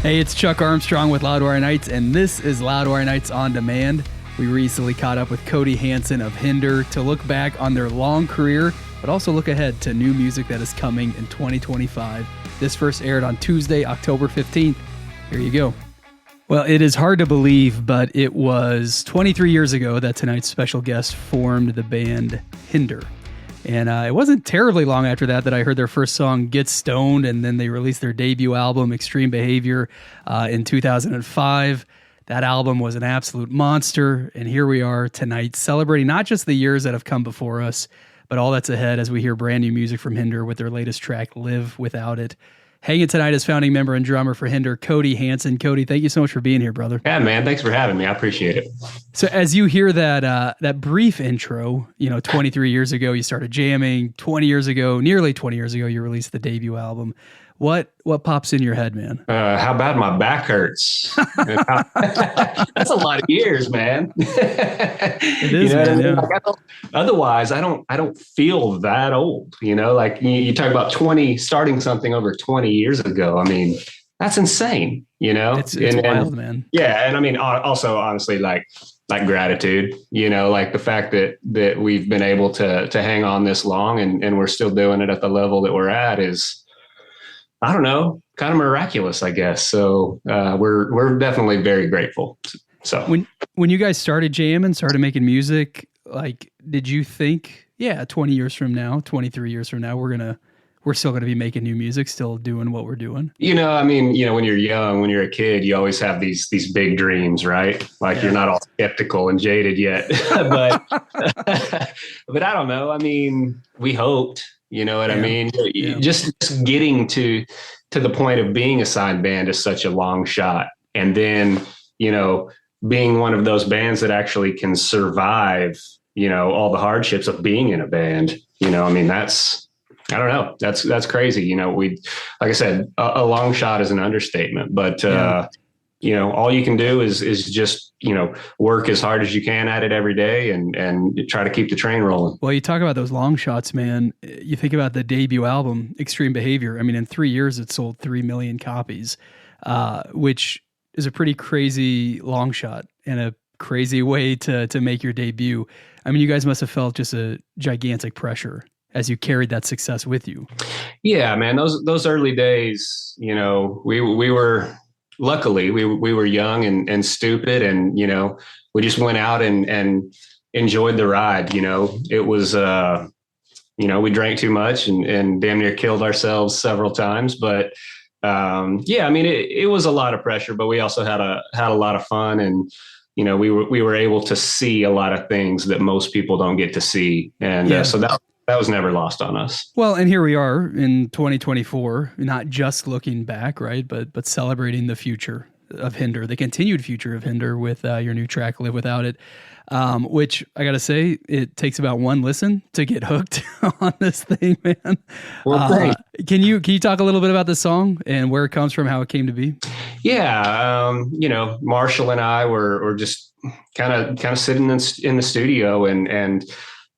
Hey, it's Chuck Armstrong with Loudwire Nights, and this is Loudwire Nights On Demand. We recently caught up with Cody Hanson of Hinder to look back on their long career, but also look ahead to new music that is coming in 2025. This first aired on Tuesday, October 15th. Here you go. Well, it is hard to believe, but it was 23 years ago that tonight's special guest formed the band Hinder. And it wasn't terribly long after that I heard their first song, Get Stoned, and then they released their debut album, Extreme Behavior, in 2005. That album was an absolute monster, and here we are tonight celebrating not just the years that have come before us, but all that's ahead as we hear brand new music from Hinder with their latest track, Live Without It. Hanging tonight is founding member and drummer for Hinder, Cody Hanson. Cody, thank you so much for being here, brother. Yeah, man. Thanks for having me. I appreciate it. So as you hear that brief intro, 23 years ago, you started jamming. 20 years ago, nearly 20 years ago, you released the debut album. What pops in your head, man? How bad my back hurts. That's a lot of years, man. It is, man, I mean? Otherwise, I don't feel that old. Like you talk about starting something over 20 years ago. I mean, that's insane. It's wild, man. Yeah, and I mean, also honestly, like gratitude. Like the fact that we've been able to hang on this long and we're still doing it at the level that we're at is, I don't know, kind of miraculous, I guess. So we're definitely very grateful. So when you guys started jamming, started making music, like, did you think, 20 years from now, 23 years from now, we're still gonna be making new music, still doing what we're doing? I mean, when you're young, when you're a kid, you always have these big dreams, right? Like You're not all skeptical and jaded yet, but but I don't know. I mean, we hoped. You know what I mean? Yeah. Just getting to the point of being a signed band is such a long shot. And then, being one of those bands that actually can survive, all the hardships of being in a band, I mean, I don't know. That's crazy. Like I said, a long shot is an understatement, but, all you can do is just, work as hard as you can at it every day and try to keep the train rolling. Well, you talk about those long shots, man. You think about the debut album, Extreme Behavior. I mean, in 3 years, it sold 3 million copies, which is a pretty crazy long shot and a crazy way to make your debut. I mean, you guys must have felt just a gigantic pressure as you carried that success with you. Yeah, man. Those early days, we were... Luckily, we were young and stupid, and we just went out and enjoyed the ride. It was we drank too much and damn near killed ourselves several times. But I mean, it was a lot of pressure, but we also had a lot of fun, and we were able to see a lot of things that most people don't get to see, and so that was never lost on us. Well, and here we are in 2024, not just looking back, right, but celebrating the future of Hinder, the continued future of Hinder with your new track, Live Without It, which I got to say, it takes about one listen to get hooked on this thing, man. Well, thanks. Can you talk a little bit about this song and where it comes from, how it came to be? Yeah, Marshall and I were just kind of sitting in the studio and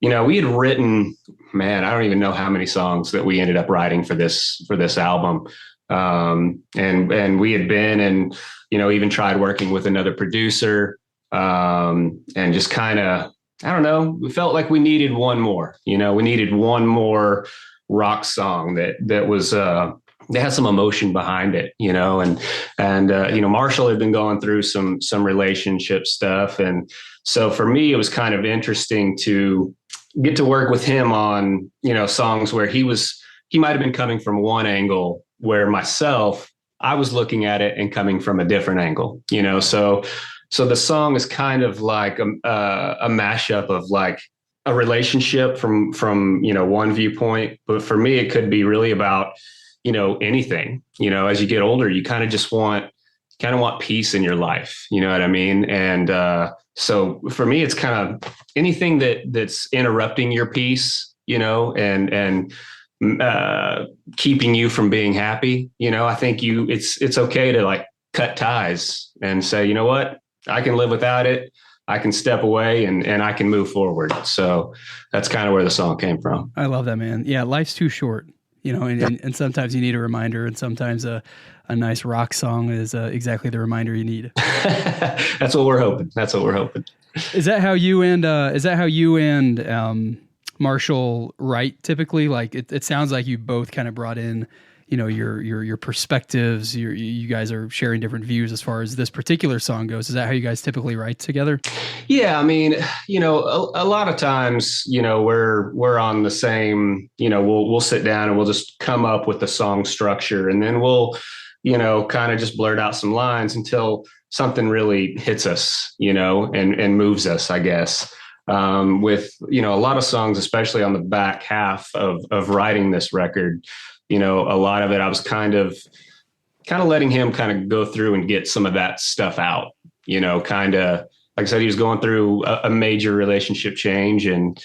we had written, man, I don't even know how many songs that we ended up writing for this album. And we had been and, even tried working with another producer, and just kind of, I don't know, we felt like we needed one more, we needed one more rock song that was, that had some emotion behind it, and Marshall had been going through some relationship stuff. And so for me, it was kind of interesting to get to work with him on, songs where he might've been coming from one angle, where myself, I was looking at it and coming from a different angle, so the song is kind of like a mashup of like a relationship from one viewpoint. But for me, it could be really about, anything, as you get older, you kind of just want peace in your life. You know what I mean? And, so for me, it's kind of anything that's interrupting your peace, and keeping you from being happy. I think it's okay to like cut ties and say, you know what, I can live without it. I can step away and I can move forward. So that's kind of where the song came from. I love that, man. Yeah. Life's too short. you know, and sometimes you need a reminder, and sometimes a nice rock song is exactly the reminder you need. That's what we're hoping. That's what we're hoping. Is that how you and Marshall write typically? Like it sounds like you both kind of brought in, you know, your perspectives. You guys are sharing different views as far as this particular song goes. Is that how you guys typically write together? Yeah, I mean, you know, a lot of times, you know, we're on the same, you know, we'll sit down and we'll just come up with the song structure, and then we'll, you know, kind of just blurt out some lines until something really hits us, you know, and moves us, I guess. With, you know, a lot of songs, especially on the back half of writing this record, you know, a lot of it I was kind of letting him kind of go through and get some of that stuff out, you know, kind of, like I said, he was going through a major relationship change, and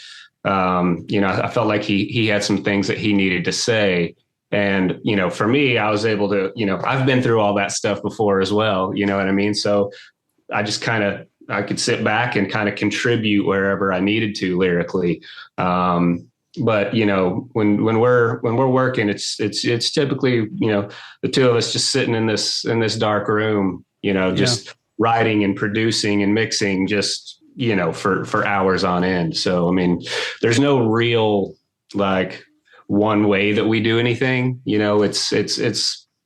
you know, I felt like he had some things that he needed to say. And, you know, for me, I was able to, you know, I've been through all that stuff before as well. You know what I mean? So I just I could sit back and kind of contribute wherever I needed to lyrically. But, you know, when we're working, it's typically, you know, the two of us just sitting in this dark room, you know, just writing and producing and mixing, just, you know, for hours on end. So, I mean, there's no real like one way that we do anything, you know, it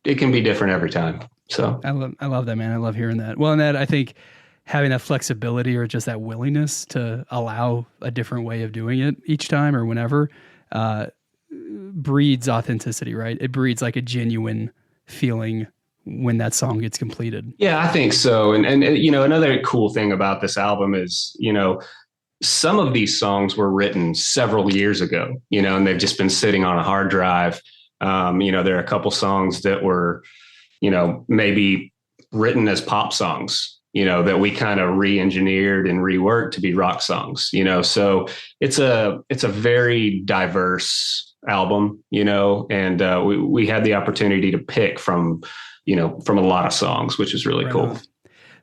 can be different every time. So I love that, man. I love hearing that. Well, and that I think having that flexibility or just that willingness to allow a different way of doing it each time or whenever, breeds authenticity, right? It breeds like a genuine feeling when that song gets completed. Yeah, I think so. And you know, another cool thing about this album is, you know, some of these songs were written several years ago, you know, and they've just been sitting on a hard drive. You know, there are a couple songs that were, you know, maybe written as pop songs, you know, that we kind of re-engineered and reworked to be rock songs, you know. So it's a very diverse album, you know, and we had the opportunity to pick from, you know, from a lot of songs, which is really cool.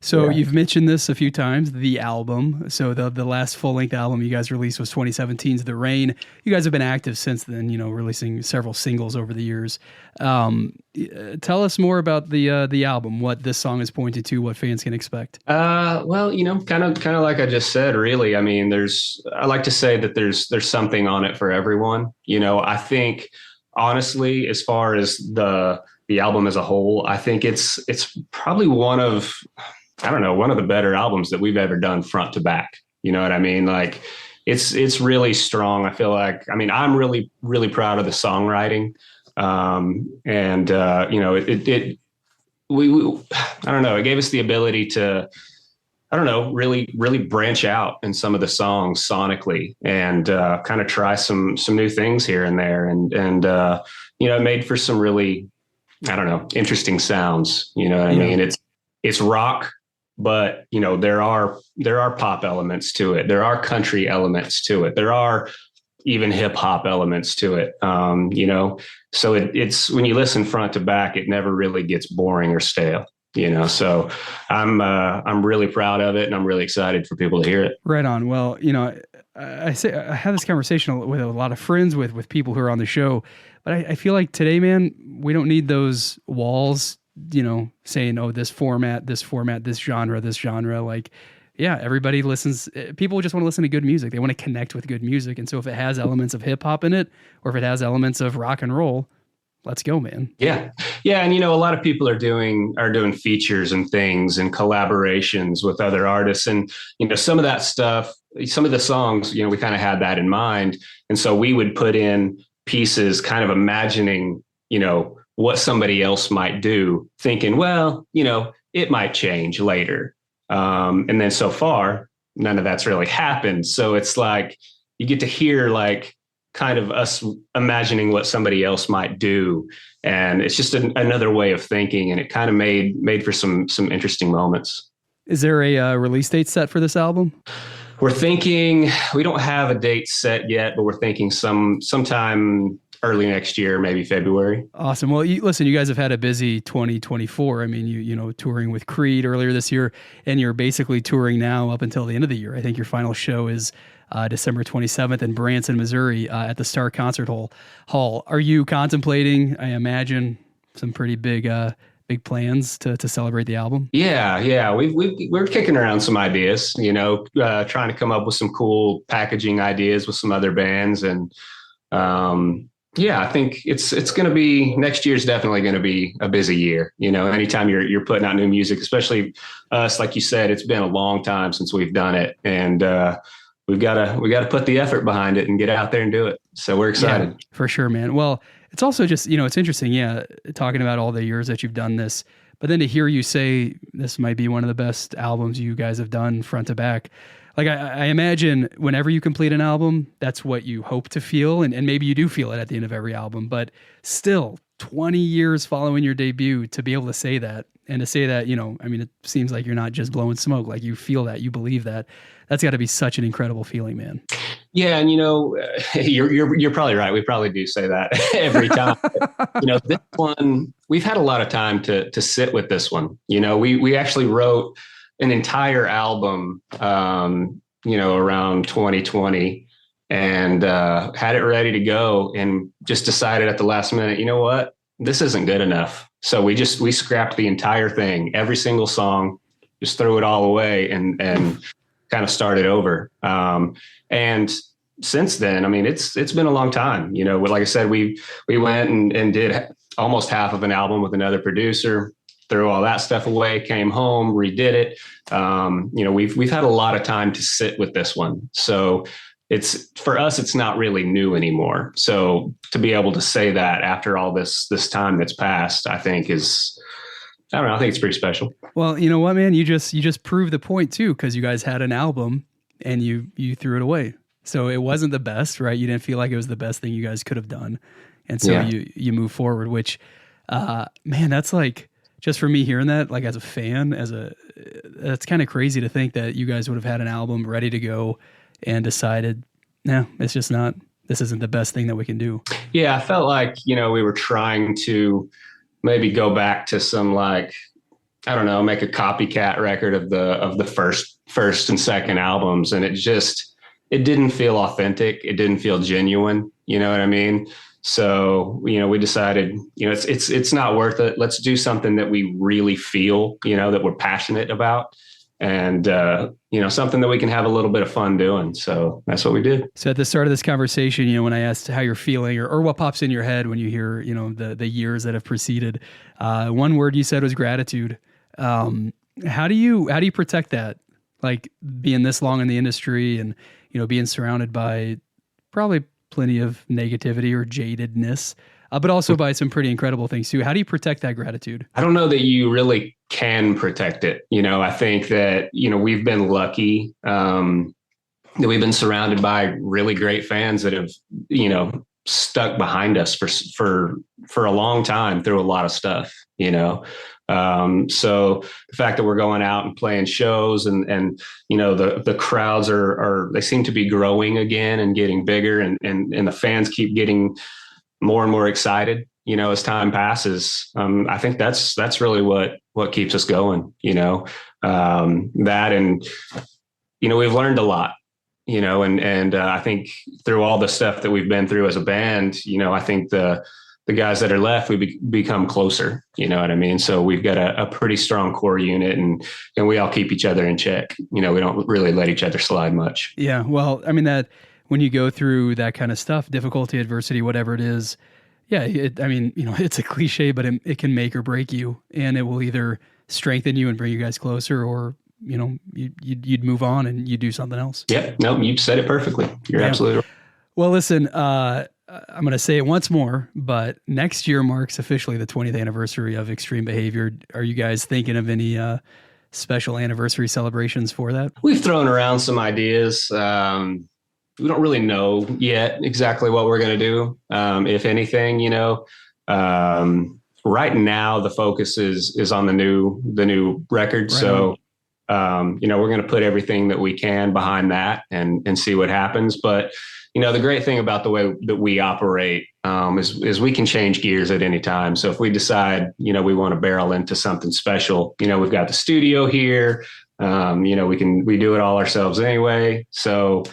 So you've mentioned this a few times, the album. So the last full-length album you guys released was 2017's The Rain. You guys have been active since then, you know, releasing several singles over the years. Tell us more about the album, what this song is pointed to, what fans can expect. Well, you know, kind of like I just said, really. I mean, I like to say that there's something on it for everyone. You know, I think honestly, as far as the album as a whole, I think it's probably one of the better albums that we've ever done front to back. You know what I mean? Like it's really strong. I feel like, I mean, I'm really, really proud of the songwriting. You know, I don't know, it gave us the ability to, I don't know, really, really branch out in some of the songs sonically and kind of try some new things here and there. And you know, it made for some really, I don't know, interesting sounds. You know what I mean? It's rock, but you know, there are pop elements to it. There are country elements to it. There are even hip hop elements to it. You know, so it's when you listen front to back, it never really gets boring or stale. You know, so I'm really proud of it, and I'm really excited for people to hear it. Right on. Well, you know, I have this conversation with a lot of friends, with people who are on the show, but I feel like today, man, we don't need those walls, you know, saying, oh, this format, this genre. Like, yeah, everybody listens. People just want to listen to good music. They want to connect with good music. And so if it has elements of hip hop in it, or if it has elements of rock and roll, let's go, man. Yeah. Yeah. And, you know, a lot of people are doing features and things and collaborations with other artists. And, you know, some of that stuff, some of the songs, you know, we kind of had that in mind. And so we would put in pieces kind of imagining, you know, what somebody else might do, thinking, well, you know, it might change later. And then so far, none of that's really happened. So it's like, you get to hear like kind of us imagining what somebody else might do. And it's just another way of thinking. And it kind of made for some interesting moments. Is there a release date set for this album? We're thinking, we don't have a date set yet, but we're thinking sometime early next year, maybe February. Awesome. Well, listen, you guys have had a busy 2024. I mean, you know, touring with Creed earlier this year, and you're basically touring now up until the end of the year. I think your final show is December 27th in Branson, Missouri, at the Star Concert Hall. Are you contemplating, I imagine, some pretty big plans to celebrate the album? Yeah. We're kicking around some ideas, trying to come up with some cool packaging ideas with some other bands. And yeah, I think it's going to be, next year's definitely going to be a busy year. Anytime you're putting out new music, especially us, like you said, it's been a long time since we've done it, and we got to put the effort behind it and get out there and do it. So we're excited. Yeah, for sure, man. Well, it's also just, it's interesting. Yeah. Talking about all the years that you've done this, but then to hear you say this might be one of the best albums you guys have done front to back. Like I imagine whenever you complete an album, that's what you hope to feel. And maybe you do feel it at the end of every album, but still 20 years following your debut, to be able to say that, and to say that, it seems like you're not just blowing smoke. Like you feel that, you believe that. That's got to be such an incredible feeling, man. Yeah. And, you're probably right. We probably do say that every time. This one, we've had a lot of time to sit with this one. We actually wrote an entire album, around 2020, and had it ready to go, and just decided at the last minute, you know what, this isn't good enough. So we scrapped the entire thing, every single song, just threw it all away and kind of started over. And since then, it's been a long time. Like I said, we went and did almost half of an album with another producer, threw all that stuff away, came home, redid it. We've had a lot of time to sit with this one. So for us, it's not really new anymore. So to be able to say that after all this time that's passed, I think I think it's pretty special. Well, you know what, man, you just proved the point too, because you guys had an album and you threw it away. So it wasn't the best, right? You didn't feel like it was the best thing you guys could have done. And so you move forward, which, man, that's like, just for me hearing that, like as a fan, that's kind of crazy to think that you guys would have had an album ready to go and decided, no, it's just not, this isn't the best thing that we can do. Yeah. I felt like, we were trying to maybe go back to some, like, I don't know, make a copycat record of the first and second albums. And it didn't feel authentic. It didn't feel genuine. You know what I mean? So, we decided, it's not worth it. Let's do something that we really feel, that we're passionate about, and, something that we can have a little bit of fun doing. So that's what we did. So at the start of this conversation, when I asked how you're feeling or what pops in your head when you hear, the years that have preceded, one word you said was gratitude. How do you protect that? Like being this long in the industry and, being surrounded by probably plenty of negativity or jadedness, but also by some pretty incredible things too. How do you protect that gratitude? I don't know that you really can protect it. I think that, we've been lucky, that we've been surrounded by really great fans that have, stuck behind us for a long time through a lot of stuff, so the fact that we're going out and playing shows and the crowds they seem to be growing again and getting bigger, and the fans keep getting more and more excited, as time passes. I think that's really what keeps us going, that, and, we've learned a lot, and I think through all the stuff that we've been through as a band, I think the guys that are left, we become closer, you know what I mean? So we've got a pretty strong core unit, and we all keep each other in check. We don't really let each other slide much. Yeah. Well, that when you go through that kind of stuff, difficulty, adversity, whatever it is, yeah, it's a cliche, but it can make or break you, and it will either strengthen you and bring you guys closer, or, you'd move on and you do something else. Yeah. No, you said it perfectly. You're absolutely right. Well, listen, I'm going to say it once more, but next year marks officially the 20th anniversary of Extreme Behavior. Are you guys thinking of any special anniversary celebrations for that? We've thrown around some ideas. We don't really know yet exactly what we're going to do. If anything, right now the focus is on the new record. Right. So, we're going to put everything that we can behind that and see what happens. But the great thing about the way that we operate is we can change gears at any time. So if we decide, we want to barrel into something special, we've got the studio here, we do it all ourselves anyway. So,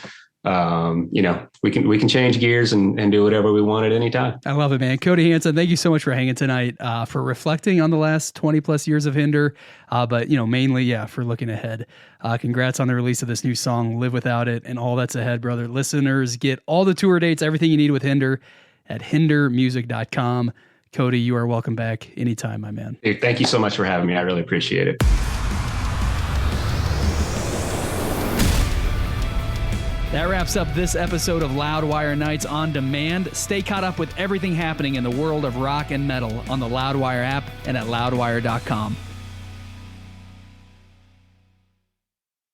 we can change gears and do whatever we want at any time. I love it, man. Cody Hanson, thank you so much for hanging tonight, for reflecting on the last 20 plus years of Hinder. But mainly, for looking ahead. Congrats on the release of this new song, Live Without It, and all that's ahead, brother. Listeners, get all the tour dates, everything you need with Hinder at hindermusic.com. Cody, you are welcome back anytime, my man. Dude, thank you so much for having me. I really appreciate it. That wraps up this episode of Loudwire Nights on Demand. Stay caught up with everything happening in the world of rock and metal on the Loudwire app and at loudwire.com.